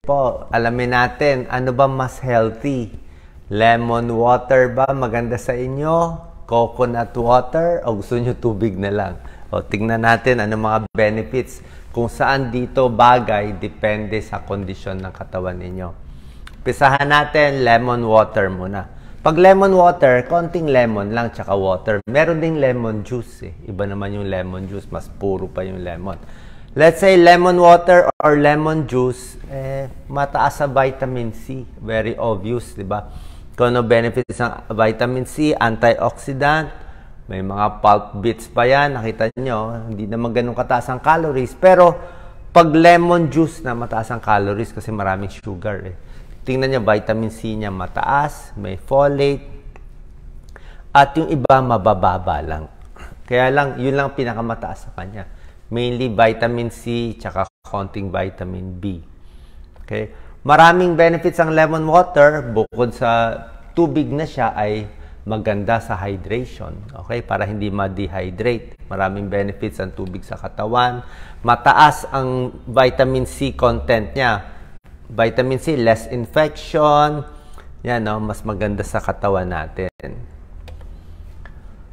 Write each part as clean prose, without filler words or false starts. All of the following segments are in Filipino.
po, alamin natin, ano ba mas healthy? Lemon water ba maganda sa inyo? Coconut water? O gusto nyo tubig na lang? O tingnan natin ano mga benefits. Kung saan dito bagay, depende sa kondisyon ng katawan ninyo. Pisahan natin, lemon water muna. Pag lemon water, konting lemon lang tsaka water. Meron ding lemon juice eh. Iba naman yung lemon juice, mas puro pa yung lemon. Let's say lemon water or lemon juice, mataas sa vitamin C. Very obvious, di ba? Kung ano benefits ng vitamin C, antioxidant, may mga pulp bits pa yan, nakita nyo, hindi naman ganun kataas ang calories. Pero pag lemon juice na mataas ang calories kasi maraming sugar eh. Tingnan nyo, vitamin C niya mataas, may folate, at yung iba mabababa lang. Kaya lang, yun lang pinakamataas sa kanya. Mainly vitamin C, tsaka konting vitamin B. Okay? Maraming benefits ang lemon water, bukod sa tubig na siya ay maganda sa hydration. Okay? Para hindi ma-dehydrate. Maraming benefits ang tubig sa katawan. Mataas ang vitamin C content niya. Vitamin C, less infection. Yan, no? Mas maganda sa katawan natin.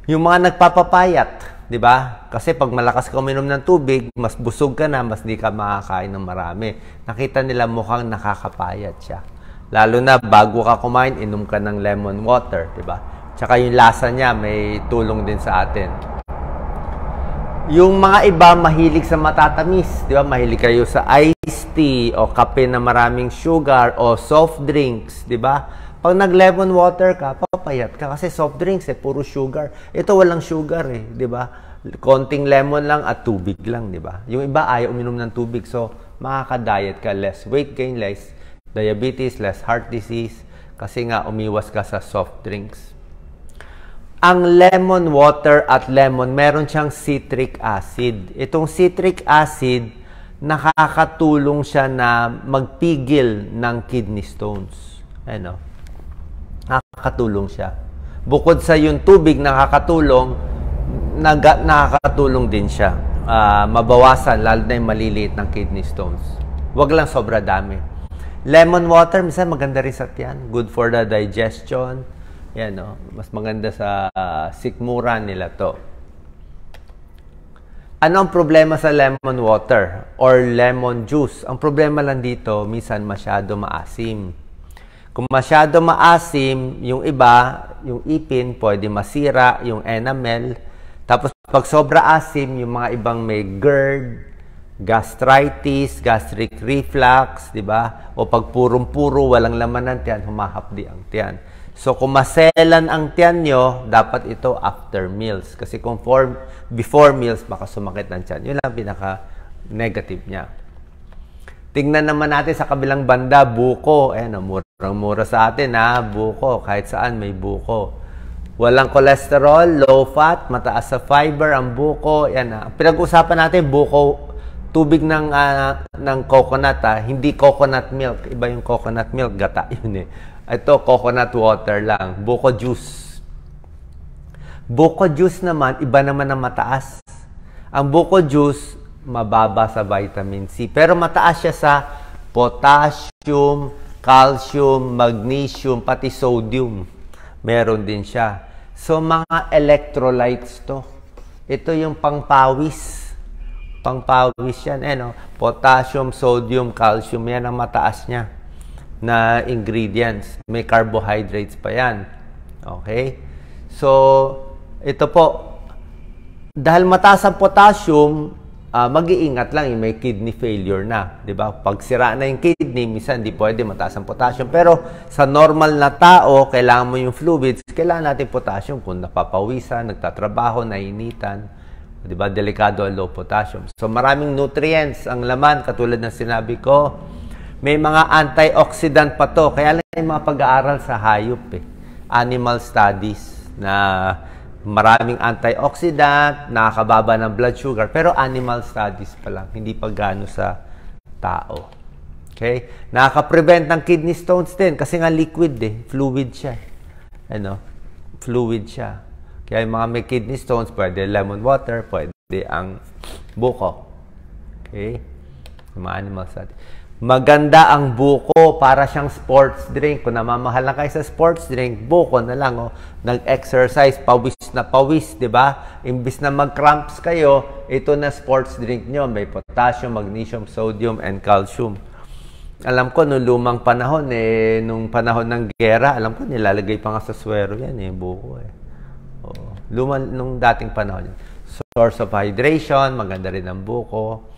Yung mga nagpapapayat, di ba? Kasi pag malakas ka uminom ng tubig, mas busog ka na, mas di ka makakain ng marami. Nakita nila mukhang nakakapayat siya. Lalo na bago ka kumain, inom ka ng lemon water, di ba? Tsaka yung lasa niya, may tulong din sa atin. Yung mga iba, mahilig sa matatamis. Di ba? Mahilig kayo sa iced tea o kape na maraming sugar o soft drinks. Di ba? Pag nag-lemon water ka, papayat ka. Kasi soft drinks puro sugar. Ito walang sugar eh. Di ba? Konting lemon lang at tubig lang. Di ba? Yung iba ayaw uminom ng tubig. So, makaka-diet ka. Less weight gain, less diabetes, less heart disease. Kasi nga, umiwas ka sa soft drinks. Ang lemon water at lemon, meron siyang citric acid. Itong citric acid, nakakatulong siya na magpigil ng kidney stones. Ano? Nakakatulong siya. Bukod sa yung tubig nakakatulong, nakakatulong din siya. Mabawasan, lalo na yung maliliit ng kidney stones. Huwag lang sobra dami. Lemon water, minsan maganda rin sa tiyan. Good for the digestion. Yan, no? Mas maganda sa sikmuran nila to. Ano ang problema sa lemon water or lemon juice? Ang problema lang dito, minsan masyado maasim. Kung masyado maasim, yung iba, yung ipin, pwede masira, yung enamel. Tapos pag sobra asim, yung mga ibang may GERD, gastritis, gastric reflux, di ba? O pag purong-puro, walang laman ng tiyan, humahapdi ang tiyan. So, kung maselan ang tiyan nyo, dapat ito after meals. Kasi kung before meals, baka sumakit ng tiyan. Yun lang pinaka-negative niya. Tingnan naman natin sa kabilang banda, buko. Ayan, murang-mura sa atin, ha? Buko. Kahit saan may buko. Walang cholesterol, low fat, mataas sa fiber ang buko. Ayan, ha? Pinag-usapan natin, buko, tubig ng coconut, ha? Hindi coconut milk. Iba yung coconut milk, gata yun eh. Ito, coconut water lang. Buko juice. Buko juice naman, iba naman ang mataas. Ang buko juice, mababa sa vitamin C. Pero mataas siya sa potassium, calcium, magnesium, pati sodium. Meron din siya. So, mga electrolytes to. Ito yung pangpawis. Pangpawis yan. No? Potassium, sodium, calcium. Yan ang mataas niya na ingredients. May carbohydrates pa yan. Okay? So, ito po. Dahil mataas ang potassium, mag-iingat lang yung may kidney failure na. Diba? Pag sira na yung kidney, minsan hindi pwede mataas ang potassium. Pero sa normal na tao, kailangan mo yung fluids, kailangan natin potassium. Kung napapawisan, nagtatrabaho, nainitan, diba? Delikado ang low potassium. So, maraming nutrients ang laman, katulad ng sinabi ko. May mga antioxidant pa to. Kaya lang yung mga pag-aaral sa hayop eh. Animal studies na maraming antioxidant, nakakababa ng blood sugar. Pero animal studies pa lang. Hindi pa gano sa tao. Okay? Nakaka-prevent ng kidney stones din. Kasi nga liquid eh. Fluid siya. Ano? Fluid siya. Kaya yung mga may kidney stones, pwede lemon water, pwede ang buko. Okay? Yung mga animal studies. Maganda ang buko para siyang sports drink. Kung namamahal na kayo sa sports drink, buko na lang. Oh. Nag-exercise, pawis na pawis, di ba? Imbis na mag-cramps kayo, ito na sports drink nyo. May potassium, magnesium, sodium, and calcium. Alam ko, nung lumang panahon, nung panahon ng gera, alam ko, nilalagay pa nga sa swero yan, buko. Oh. Nung dating panahon. Source of hydration, maganda rin ang buko.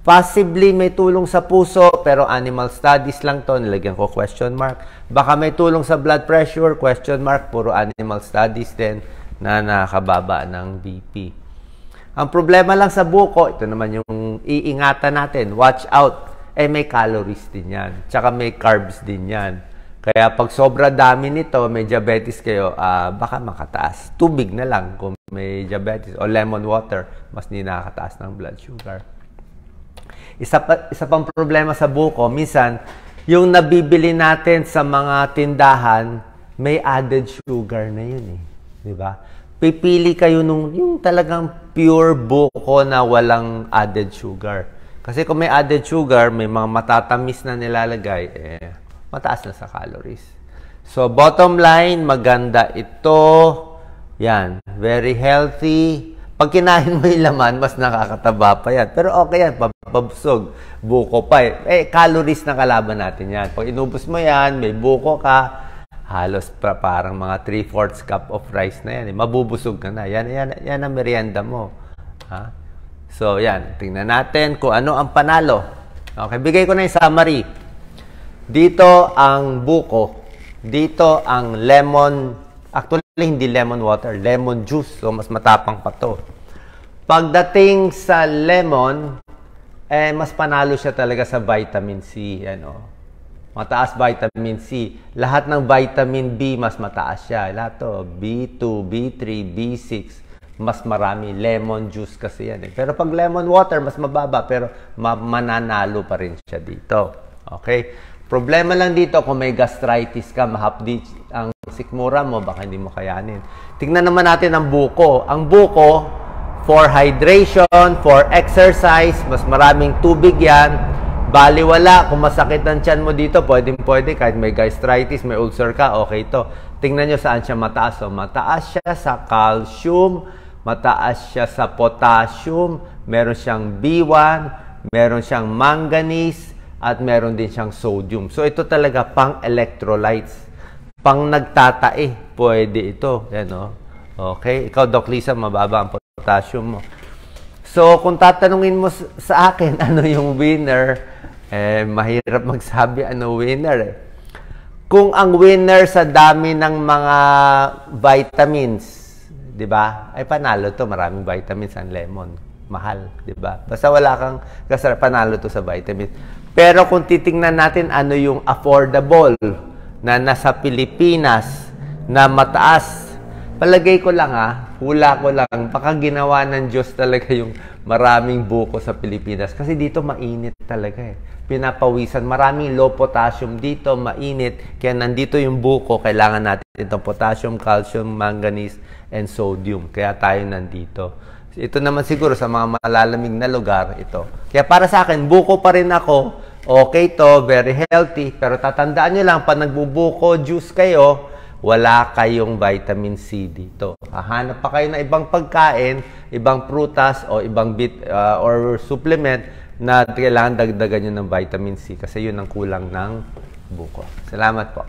Possibly may tulong sa puso, pero animal studies lang to, nilagyan ko question mark. Baka may tulong sa blood pressure, question mark, puro animal studies din na nakababa ng BP. Ang problema lang sa buko, ito naman yung iingatan natin, watch out, may calories din yan, tsaka may carbs din yan. Kaya pag sobra dami nito, may diabetes kayo, baka makataas. Tubig na lang kung may diabetes, o lemon water, mas hindi nakakataas ng blood sugar. Isa pang problema sa buko, minsan, yung nabibili natin sa mga tindahan, may added sugar na yun Di ba? Pipili kayo yung talagang pure buko na walang added sugar. Kasi kung may added sugar, may mga matatamis na nilalagay, mataas na sa calories. So, bottom line, maganda ito. Yan, very healthy. Pag kinain mo yung laman, mas nakakataba pa yan. Pero okay yan, pabusog. Buko pa calories na kalaban natin yan. Pag inubos mo yan, may buko ka, halos parang mga 3/4 cup of rice na yan. Mabubusog ka na. Yan ang merienda mo. Ha? So, yan. Tingnan natin kung ano ang panalo. Okay, bigay ko na yung summary. Dito ang buko. Dito ang lemon. Actually, hindi lemon water. Lemon juice. So, mas matapang pa to. Pagdating sa lemon, mas panalo siya talaga sa vitamin C. Mataas vitamin C. Lahat ng vitamin B, mas mataas siya. Lahat to, B2, B3, B6, mas marami. Lemon juice kasi yan. Pero pag lemon water, mas mababa. Pero mananalo pa rin siya dito. Okay? Problema lang dito, kung may gastritis ka, mahapdi ang sikmura mo, baka hindi mo kayanin. Tingnan naman natin ang buko. Ang buko, for hydration, for exercise, mas maraming tubig yan. Baliwala, kung masakit ang tiyan mo dito, pwede, kahit may gastritis, may ulcer ka, okay to. Tingnan nyo saan siya mataas. So, mataas siya sa calcium, mataas siya sa potassium, meron siyang B1, meron siyang manganese, at meron din siyang sodium. So, ito talaga pang electrolytes. Pang nagtatae, pwede ito. Yan, Okay? Ikaw, Doc Lisa, mababa ang potassium mo. So, kung tatanungin mo sa akin, ano yung winner, mahirap magsabi ano winner. Kung ang winner sa dami ng mga vitamins, di ba? Panalo to, maraming vitamins ang lemon. Mahal, di ba? Basta wala kang panalo to sa vitamins. Pero kung titingnan natin ano yung affordable na nasa Pilipinas na mataas, palagay ko lang hula ko lang, baka ginawa ng Diyos talaga yung maraming buko sa Pilipinas. Kasi dito mainit talaga Pinapawisan. Maraming low potassium dito, mainit. Kaya nandito yung buko, kailangan natin itong potassium, calcium, manganese, and sodium. Kaya tayo nandito. Ito naman siguro sa mga malalamig na lugar, ito. Kaya para sa akin, buko pa rin ako. Okay to, very healthy. Pero tatandaan nyo lang, pag nagbubuko juice kayo, wala kayong vitamin C dito. Hahanap pa kayo ng ibang pagkain, ibang prutas, o ibang or supplement na kailangan dagdagan nyo ng vitamin C. Kasi yun ang kulang ng buko. Salamat po.